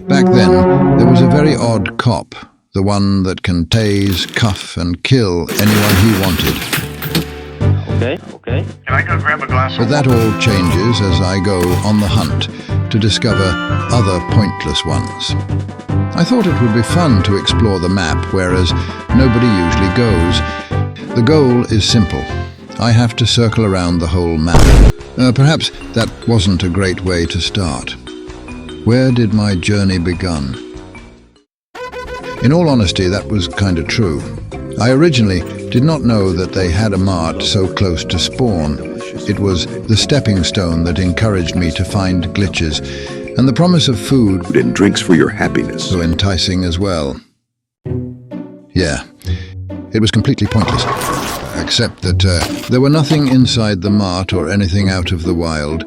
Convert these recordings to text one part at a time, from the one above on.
Back then, there was a very odd cop, the one that can tase, cuff, and kill anyone he wanted. Okay. Can I go grab a glass But that all changes as I go on the hunt to discover other pointless ones. I thought it would be fun to explore the map, whereas nobody usually goes. The goal is simple. I have to circle around the whole map. Perhaps that wasn't a great way to start. Where did my journey begin? In all honesty, that was kind of true. I originally did not know that they had a mart so close to spawn. It was the stepping stone that encouraged me to find glitches, and the promise of food and drinks for your happiness. So enticing as well. Yeah, it was completely pointless, except that there were nothing inside the mart or anything out of the wild,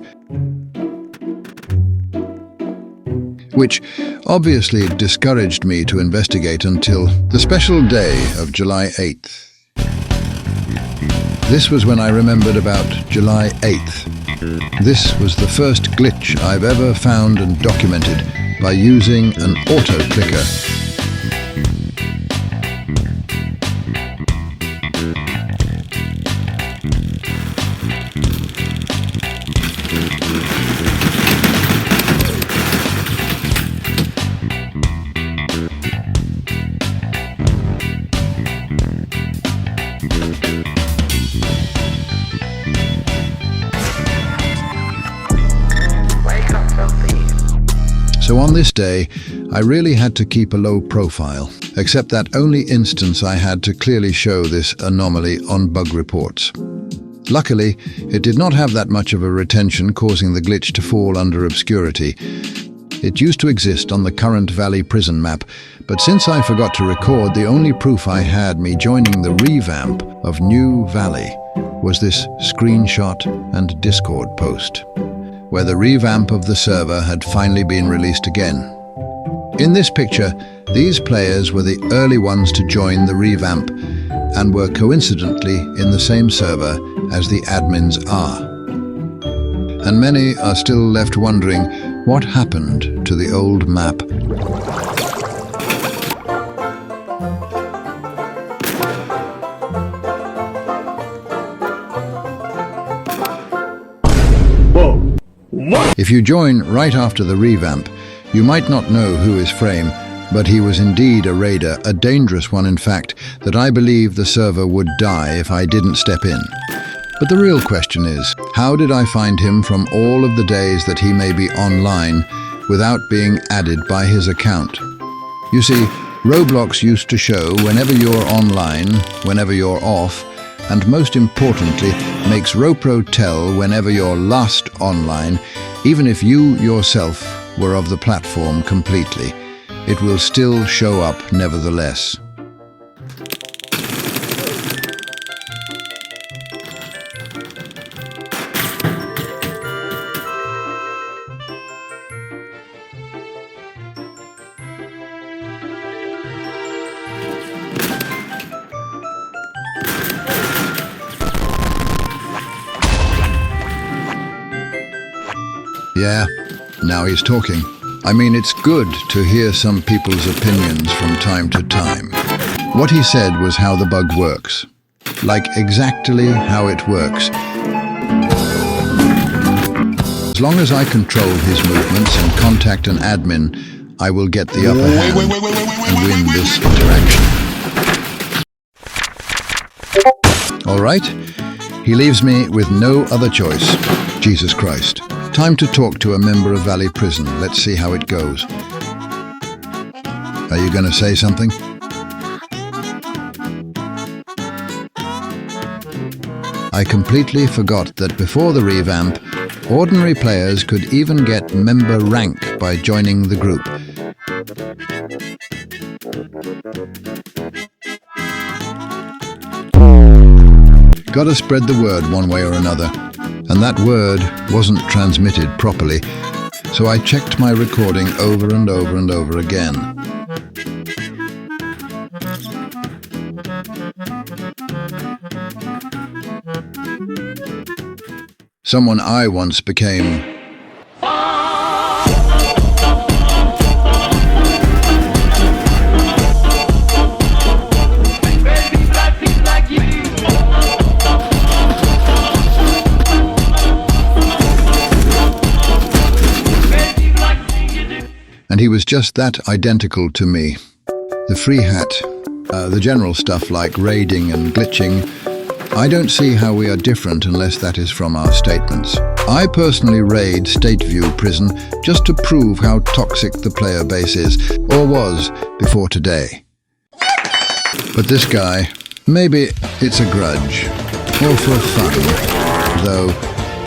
which obviously discouraged me to investigate until the special day of July 8th. This was when I remembered about July 8th. This was the first glitch I've ever found and documented by using an auto-clicker. So on this day, I really had to keep a low profile, except that only instance I had to clearly show this anomaly on bug reports. Luckily, it did not have that much of a retention, causing the glitch to fall under obscurity. It used to exist on the current Valley Prison map, but since I forgot to record, the only proof I had me joining the revamp of New Valley was this screenshot and Discord post, where the revamp of the server had finally been released again. In this picture, these players were the early ones to join the revamp and were coincidentally in the same server as the admins are. And many are still left wondering what happened to the old map. If you join right after the revamp, you might not know who is Frame, but he was indeed a raider, a dangerous one in fact, that I believe the server would die if I didn't step in. But the real question is, how did I find him from all of the days that he may be online without being added by his account? You see, Roblox used to show whenever you're online, whenever you're off, and most importantly, makes Ropro tell whenever you're last online, even if you yourself were of the platform completely. It will still show up nevertheless. Yeah, now he's talking. I mean, it's good to hear some people's opinions from time to time. What he said was how the bug works. Like exactly how it works. As long as I control his movements and contact an admin, I will get the upper hand and win this interaction. All right, he leaves me with no other choice. Jesus Christ. Time to talk to a member of Valley Prison. Let's see how it goes. Are you going to say something? I completely forgot that before the revamp, ordinary players could even get member rank by joining the group. Gotta spread the word one way or another. And that word wasn't transmitted properly, so I checked my recording over and over and over again. Someone I once became and he was just that identical to me. The free hat, the general stuff like raiding and glitching, I don't see how we are different unless that is from our statements. I personally raid Stateview Prison just to prove how toxic the player base is, or was, before today. But this guy, maybe it's a grudge, or for fun, though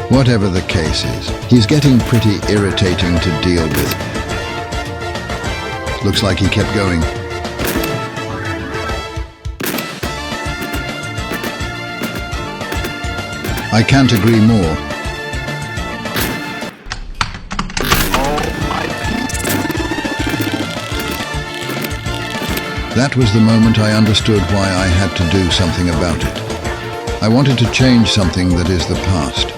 whatever the case is, he's getting pretty irritating to deal with. Looks like he kept going. I can't agree more. That was the moment I understood why I had to do something about it. I wanted to change something that is the past.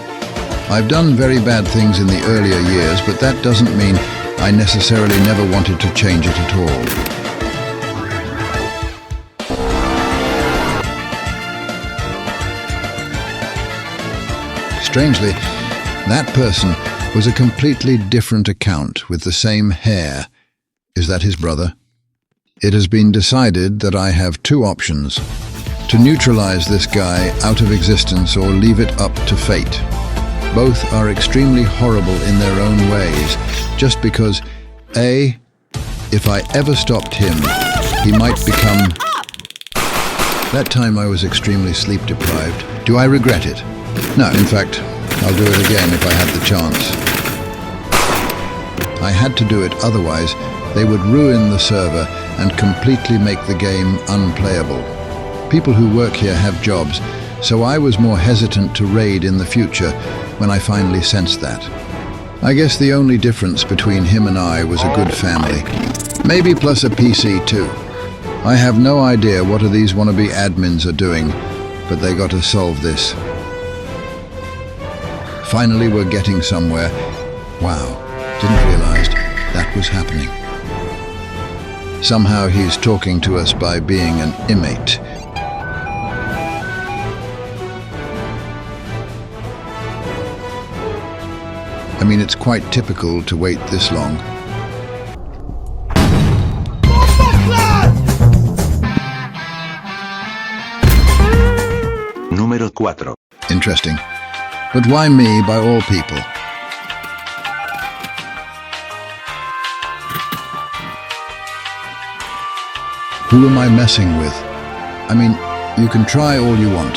I've done very bad things in the earlier years, but that doesn't mean I necessarily never wanted to change it at all. Strangely, that person was a completely different account with the same hair. Is that his brother? It has been decided that I have two options: to neutralize this guy out of existence or leave it up to fate. Both are extremely horrible in their own ways, just because, A, if I ever stopped him, he might become... That time I was extremely sleep deprived. Do I regret it? No, in fact, I'll do it again if I had the chance. I had to do it, otherwise they would ruin the server and completely make the game unplayable. People who work here have jobs, so I was more hesitant to raid in the future when I finally sensed that. I guess the only difference between him and I was a good family. Maybe plus a PC too. I have no idea what these wannabe admins are doing, but they got to solve this. Finally, we're getting somewhere. Wow, didn't realize that was happening. Somehow he's talking to us by being an inmate. I mean, it's quite typical to wait this long. Número 4. Interesting. But why me, by all people? Who am I messing with? I mean, you can try all you want,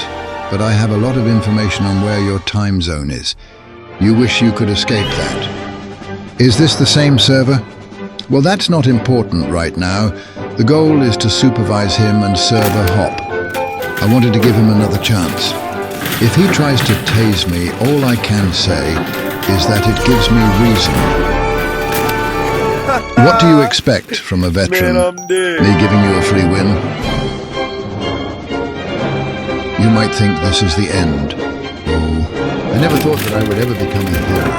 but I have a lot of information on where your time zone is. You wish you could escape that. Is this the same server? Well, that's not important right now. The goal is to supervise him and server hop. I wanted to give him another chance. If he tries to tase me, all I can say is that it gives me reason. What do you expect from a veteran? Me giving you a free win? You might think this is the end. Oh, I never thought that I would ever become a hero.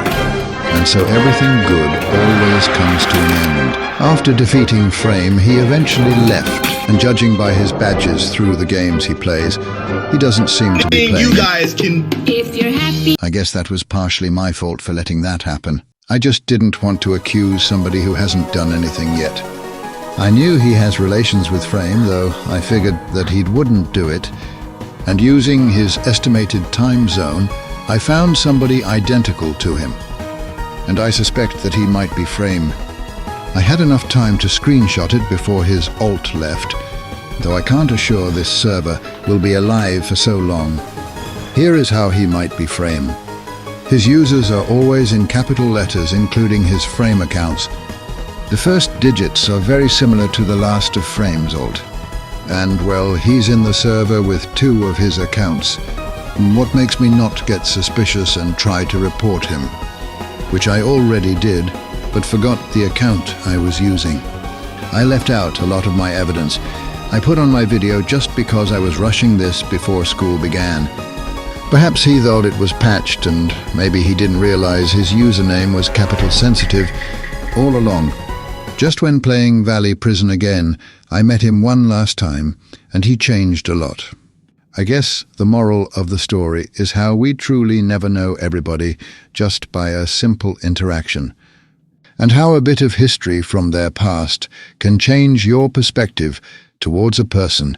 And so everything good always comes to an end. After defeating Frame, he eventually left. And judging by his badges through the games he plays, he doesn't seem to be playing. You guys can... If you're happy. I guess that was partially my fault for letting that happen. I just didn't want to accuse somebody who hasn't done anything yet. I knew he has relations with Frame, though I figured that he wouldn't do it. And using his estimated time zone, I found somebody identical to him. And I suspect that he might be Frame. I had enough time to screenshot it before his alt left, though I can't assure this server will be alive for so long. Here is how he might be Frame. His users are always in capital letters, including his Frame accounts. The first digits are very similar to the last of Frame's alt. And, well, he's in the server with 2 of his accounts. What makes me not get suspicious and try to report him? Which I already did, but forgot the account I was using. I left out a lot of my evidence. I put on my video just because I was rushing this before school began. Perhaps he thought it was patched, and maybe he didn't realize his username was capital sensitive all along. Just when playing Valley Prison again, I met him one last time, and he changed a lot. I guess the moral of the story is how we truly never know everybody just by a simple interaction. and how a bit of history from their past can change your perspective towards a person